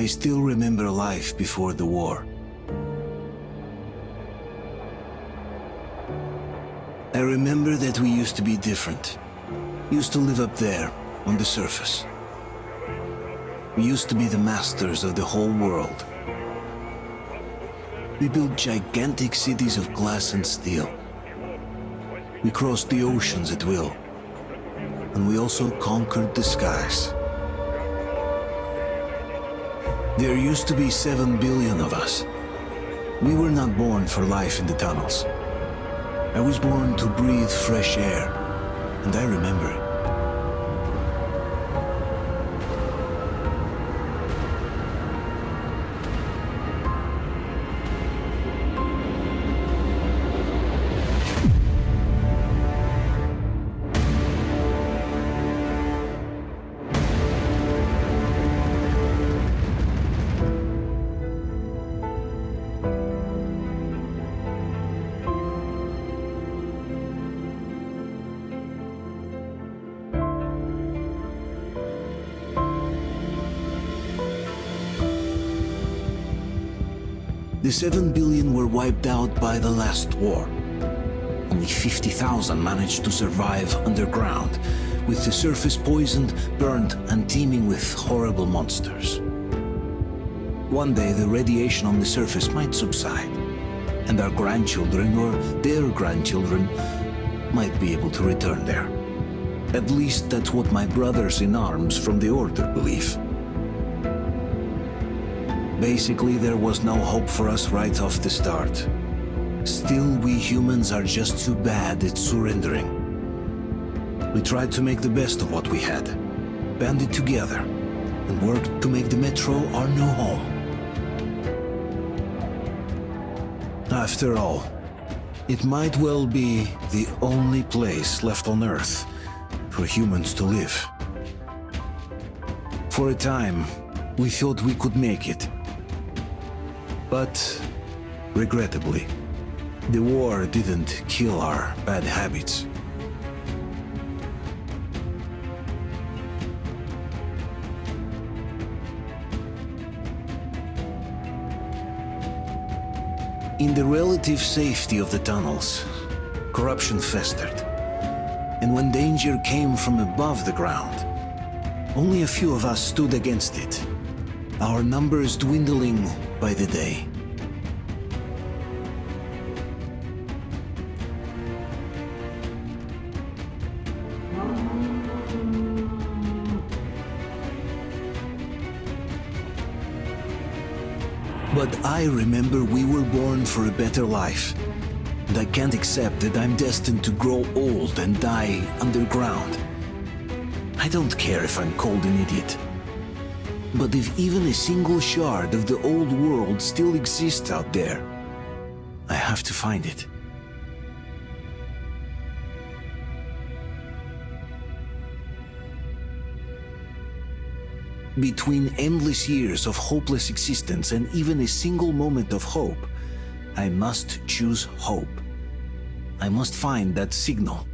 I still remember life before the war. I remember that we used to be different. Used to live up there, on the surface. We used to be the masters of the whole world. We built gigantic cities of glass and steel. We crossed the oceans at will. And we also conquered the skies. There used to be 7 billion of us. We were not born for life in the tunnels. I was born to breathe fresh air, and I remember it. The 7 billion were wiped out by the last war. Only 50,000 managed to survive underground, with the surface poisoned, burned, and teeming with horrible monsters. One day the radiation on the surface might subside, and our grandchildren or their grandchildren might be able to return there. At least that's what my brothers in arms from the Order believe. Basically, there was no hope for us right off the start. Still, we humans are just too bad at surrendering. We tried to make the best of what we had, banded together, and worked to make the Metro our new home. After all, it might well be the only place left on Earth for humans to live. For a time, we thought we could make it. But, regrettably, the war didn't kill our bad habits. In the relative safety of the tunnels, corruption festered. And when danger came from above the ground, only a few of us stood against it, our numbers dwindling by the day. But I remember we were born for a better life, and I can't accept that I'm destined to grow old and die underground. I don't care if I'm called an idiot. But if even a single shard of the old world still exists out there, I have to find it. Between endless years of hopeless existence and even a single moment of hope, I must choose hope. I must find that signal.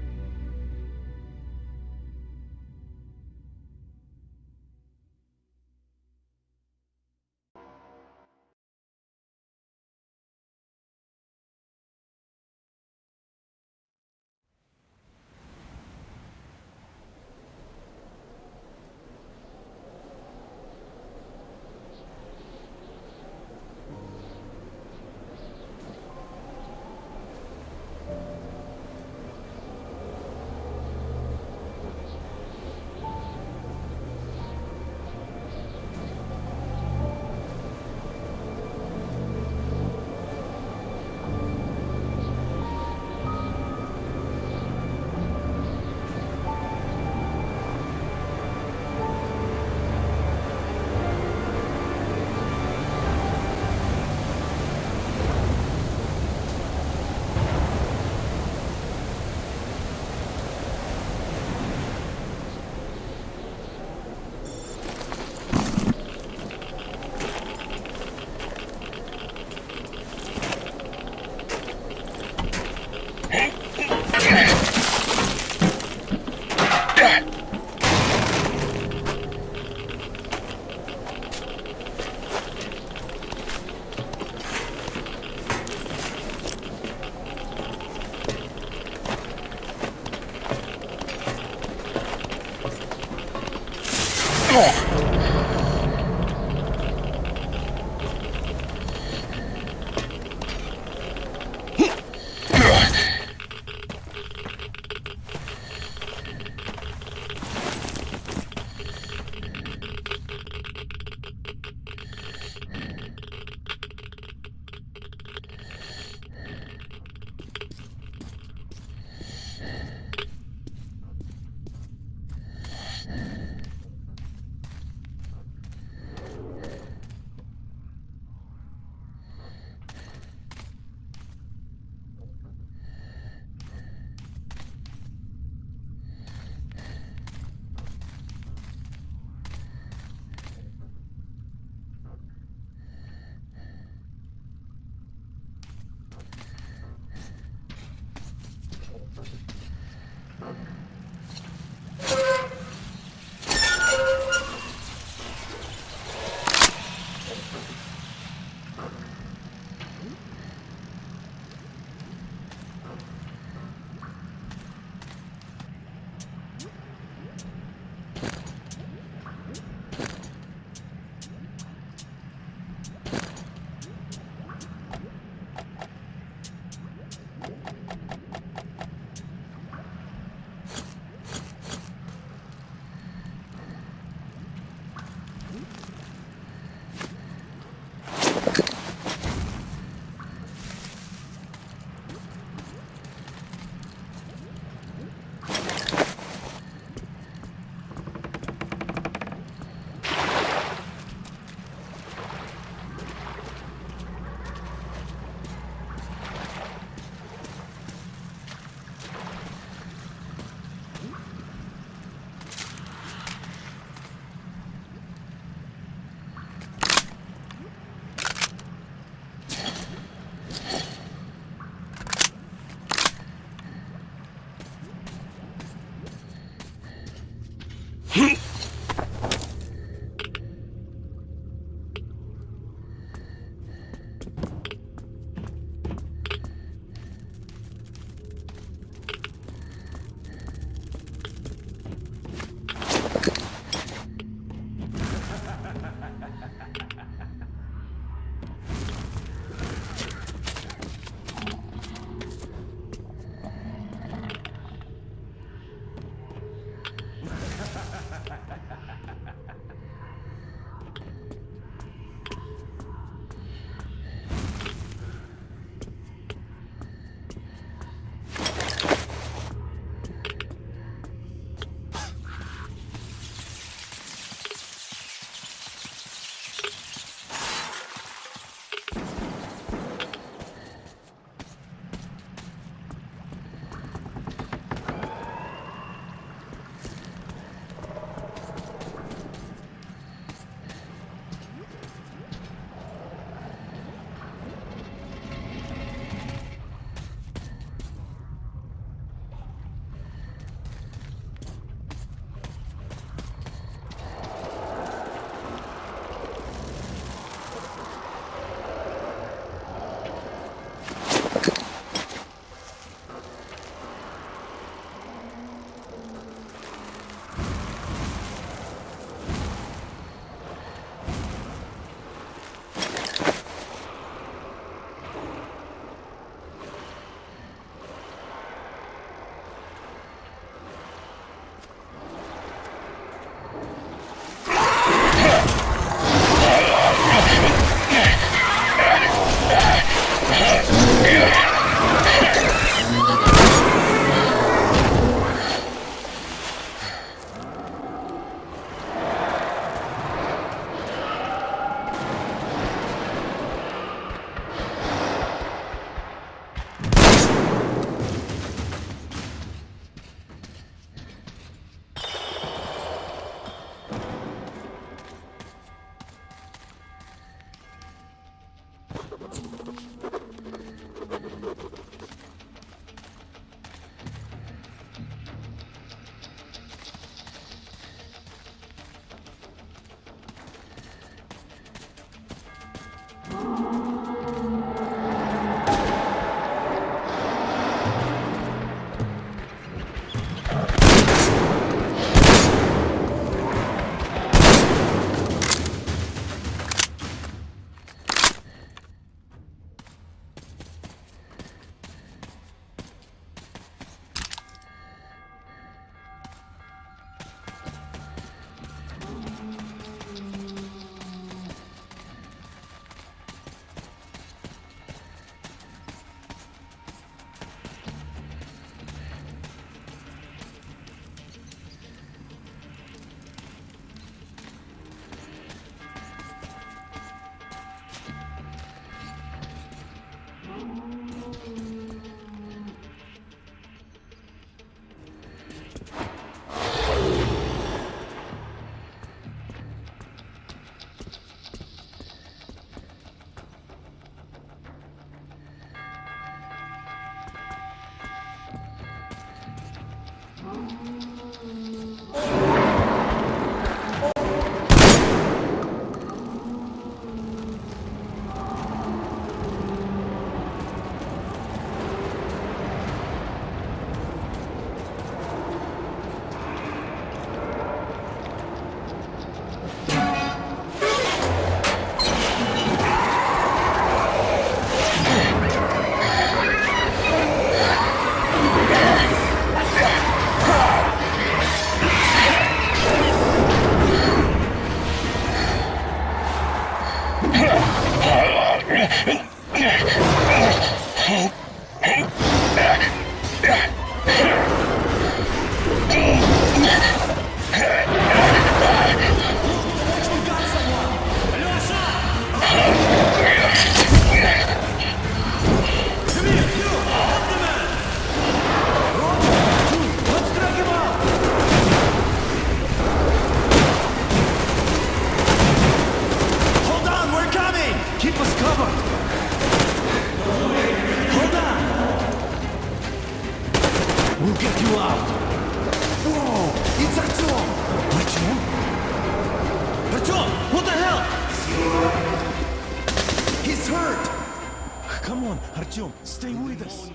on, Artyom, stay with us.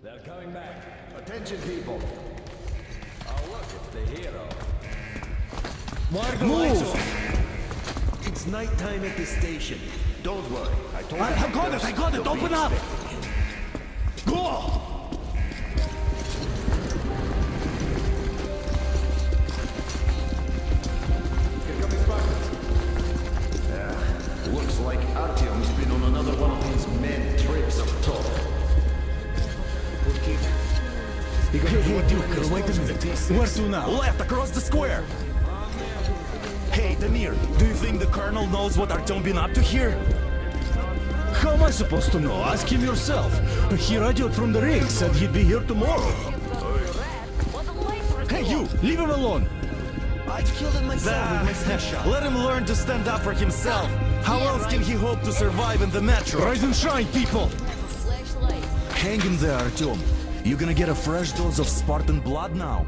They're coming back. Attention, people. Oh, look, it's the hero. Move! It's nighttime at the station. Don't worry. I told you. I got it! Open up! Go! Looks like Artyom's been on another one of his mad trips up top. Hey, Duke, wait a minute. Where to now? Left, across the square! Hey, Damir, do you think the Colonel knows what Artyom been up to here? How am I supposed to know? Ask him yourself. He radioed from the rig, said he'd be here tomorrow. Hey, you! Leave him alone! I killed him myself with my snapshot. Let him learn to stand up for himself. How else can he hope to survive in the metro? Rise and shine, people! Hang in there, Artyom. You're gonna get a fresh dose of Spartan blood now.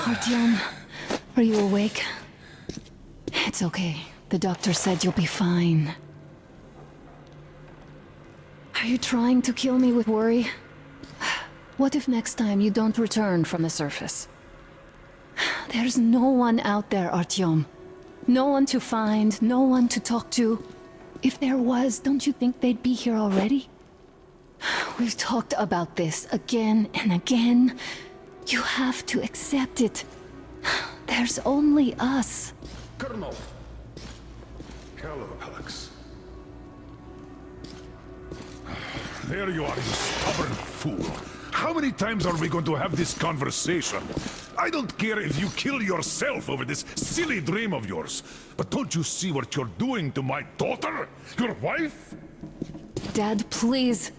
Artyom, are you awake? It's okay. The doctor said you'll be fine. Are you trying to kill me with worry? What if next time you don't return from the surface? There's no one out there, Artyom. No one to find, no one to talk to. If there was, don't you think they'd be here already? We've talked about this again and again. You have to accept it. There's only us. Colonel! Hello, Alex. There you are, you stubborn fool. How many times are we going to have this conversation? I don't care if you kill yourself over this silly dream of yours, but don't you see what you're doing to my daughter? Your wife? Dad, please.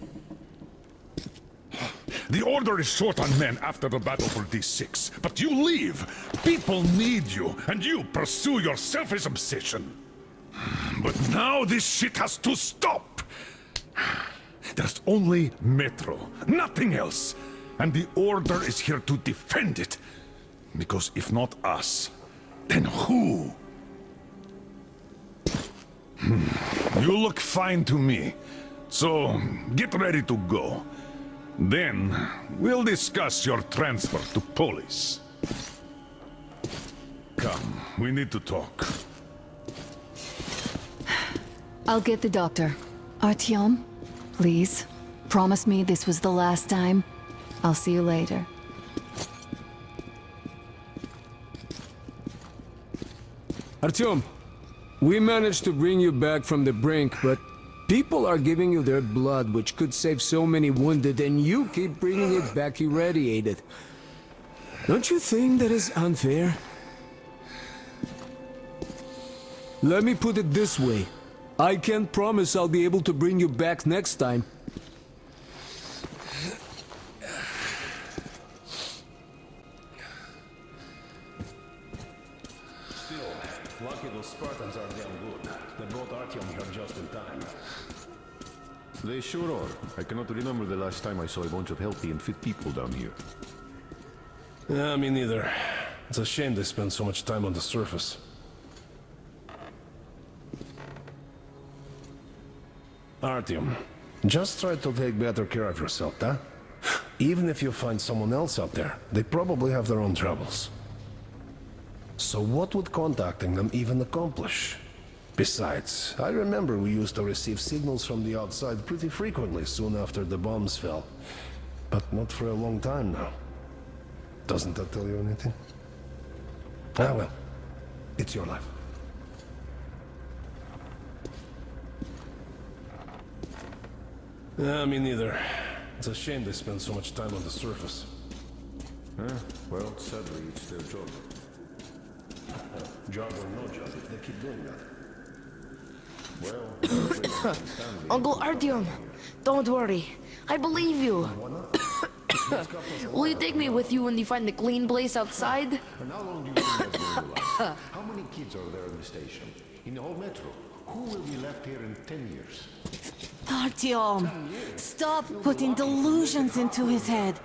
The Order is short on men after the battle for D6, but you leave. People need you, and you pursue your selfish obsession. But now this shit has to stop. There's only Metro, nothing else. And the Order is here to defend it. Because if not us, then who? You look fine to me. So, get ready to go. Then, we'll discuss your transfer to police. Come, we need to talk. I'll get the doctor. Artyom, please. Promise me this was the last time. I'll see you later. Artyom, we managed to bring you back from the brink, but people are giving you their blood, which could save so many wounded, and you keep bringing it back irradiated. Don't you think that is unfair? Let me put it this way. I can't promise I'll be able to bring you back next time. Still, lucky those Spartans are damn good. They brought Artyom here just in time. They sure are. I cannot remember the last time I saw a bunch of healthy and fit people down here. Yeah, me neither. It's a shame they spend so much time on the surface. Artyom, just try to take better care of yourself, huh? Even if you find someone else out there, they probably have their own troubles. So what would contacting them even accomplish? Besides, I remember we used to receive signals from the outside pretty frequently soon after the bombs fell. But not for a long time now. Doesn't that tell you anything? Ah well, it's your life. Yeah, me neither. It's a shame they spend so much time on the surface. Well, sadly, it's their job. Job or no job, if they keep doing that. Well, Uncle Artyom, don't worry. I believe you. Will you take me with you when you find the clean place outside? And how long do you think that's going to last? How many kids are there in the station? In the whole metro? Who will be left here in 10 years? Artyom, stop putting delusions into his head.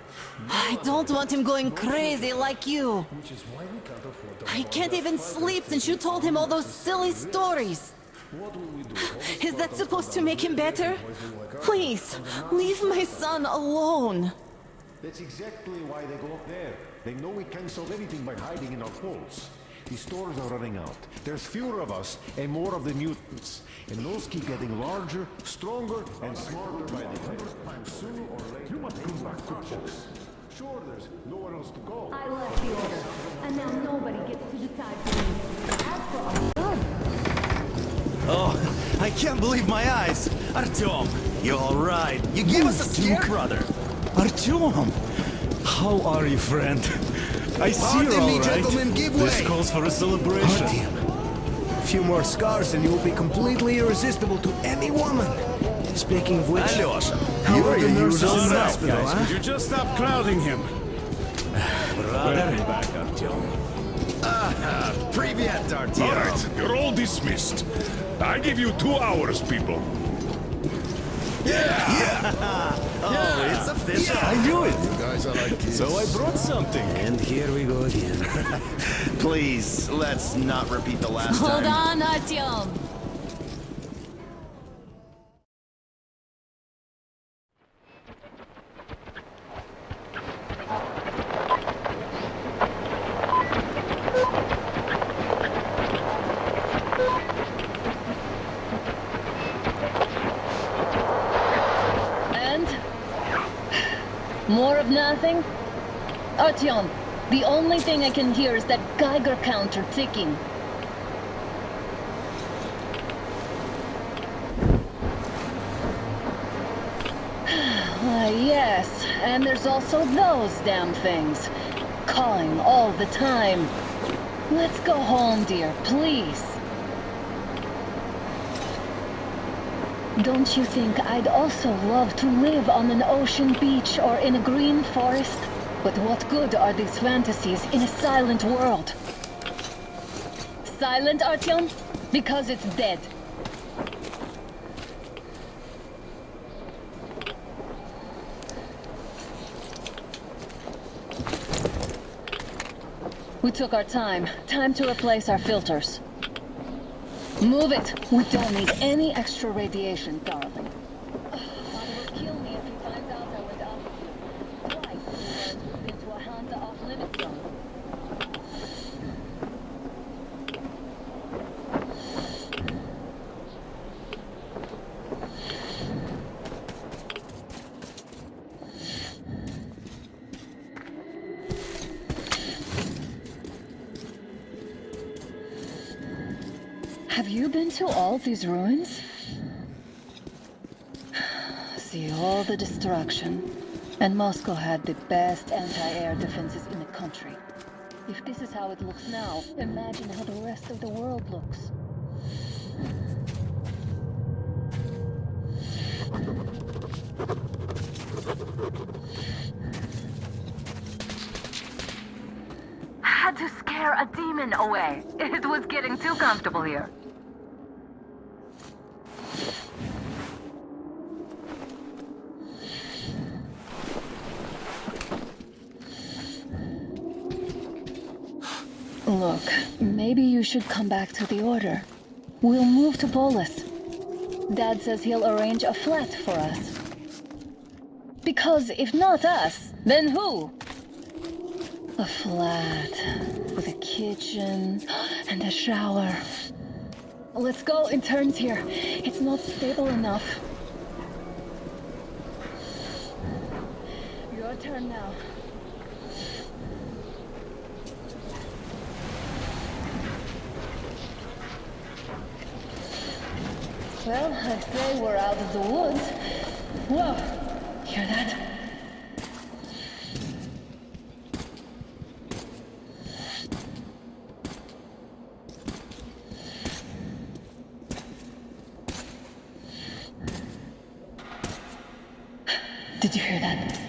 I don't want him going crazy like you. Which is why we can't afford to... He can't even sleep since you told him all those silly stories. What will we do? Is that supposed to make him better? Please, leave my son alone. That's exactly why they go up there. They know we can't solve anything by hiding in our holes. The stores are running out. There's fewer of us and more of the mutants. And those keep getting larger, stronger, and smarter by the day. Sooner or later, you must come back to us. Sure, there's nowhere else to go. I left the order, and now nobody gets to decide for me. As for our son, Oh, I can't believe my eyes! Artyom, you're alright. You gave us a scare, brother. Artyom! How are you, friend? I see Pardon you're me, all right. gentlemen, give way! This calls for a celebration. A few more scars and you will be completely irresistible to any woman. Speaking of which, Alyosha, how are the nurses in All the right, hospital, guys, huh? could you just stop crowding him? brother. Back, Artyom. Привет, All Artyom. right, you're all dismissed. I give you 2 hours, people. Oh, it's official. I knew it. You guys are like kids. So I brought something. And here we go again. Please, let's not repeat the last hold time. on, Artyom. More of nothing? Artyom, the only thing I can hear is that Geiger counter ticking. Yes, and there's also those damn things. Calling all the time. Let's go home, dear, please. Don't you think I'd also love to live on an ocean beach or in a green forest? But what good are these fantasies in a silent world? Silent, Artyom? Because it's dead. We took our time. Time to replace our filters. Move it! We don't need any extra radiation, darling. Father will kill me if he finds out I went up here. Twice the world moved into a Hansa off-limit zone. Have you been to all these ruins? See all the destruction. And Moscow had the best anti-air defenses in the country. If this is how it looks now, imagine how the rest of the world looks. Had to scare a demon away. It was getting too comfortable here. Look, maybe you should come back to the Order. We'll move to Polis. Dad says he'll arrange a flat for us. Because if not us, then who? A flat with a kitchen and a shower. Let's go in turns here. It's not stable enough. Your turn now. Well, I'd say we're out of the woods. Whoa! Hear that? Did you hear that?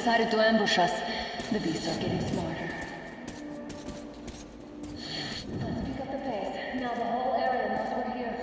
decided to ambush us. The beasts are getting smarter. Let's pick up the pace. Now the whole area knows we're here.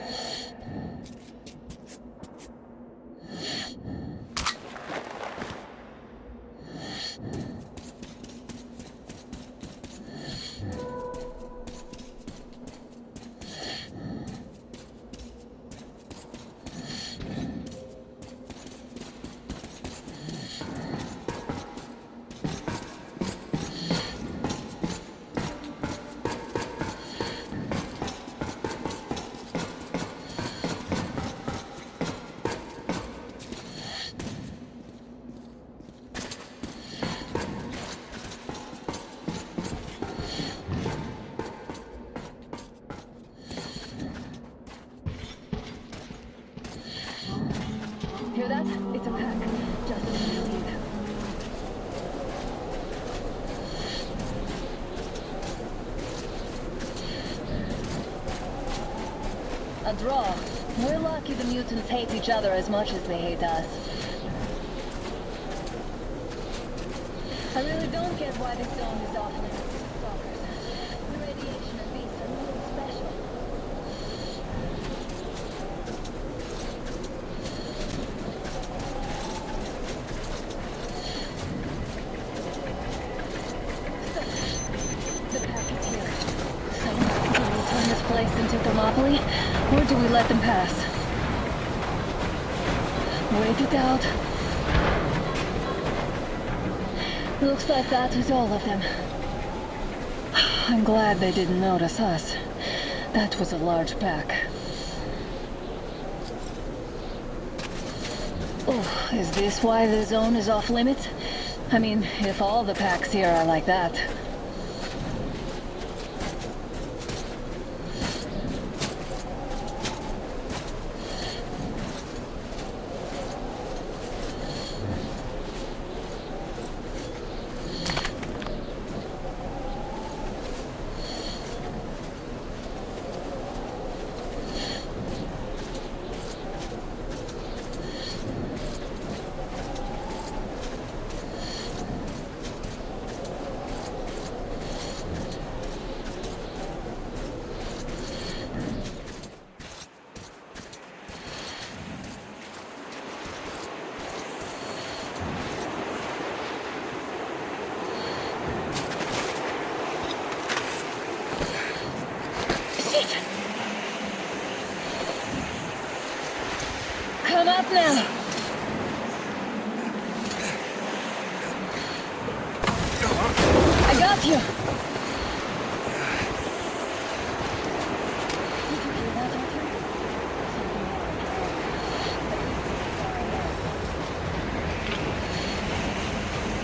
Hear that? It's a pack. Just as we leave. A draw. We're lucky the mutants hate each other as much as they hate us. I really don't get why this zone is off limits to stalkers. The radiation and beasts are really special. Place into Thermopylae, or do we let them pass? Wait it out. Looks like that was all of them. I'm glad they didn't notice us. That was a large pack. Oh, is this why the zone is off limits? I mean, if all the packs here are like that. Come up now. I got you.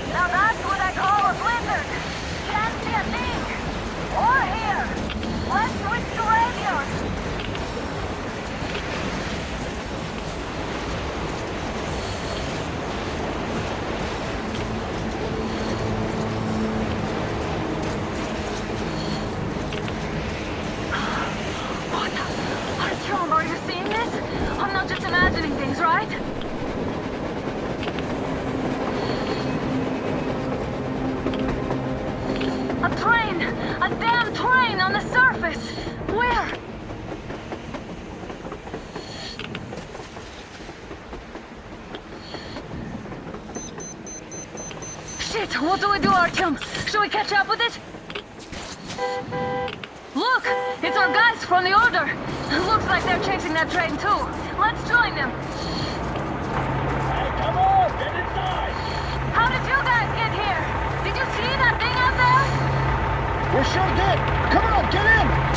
Now that's what I call a blizzard. Can't see a thing. Or hear. Let's switch to radios. Are you seeing this? I'm not just imagining things, right? A train! A damn train on the surface! Where? Shit! What do we do, Artyom? Should we catch up with it? Look! It's our guys from the Order! Looks like they're chasing that train too. Let's join them. Hey, come on! Get inside! How did you guys get here? Did you see that thing out there? We sure did! Come on, get in!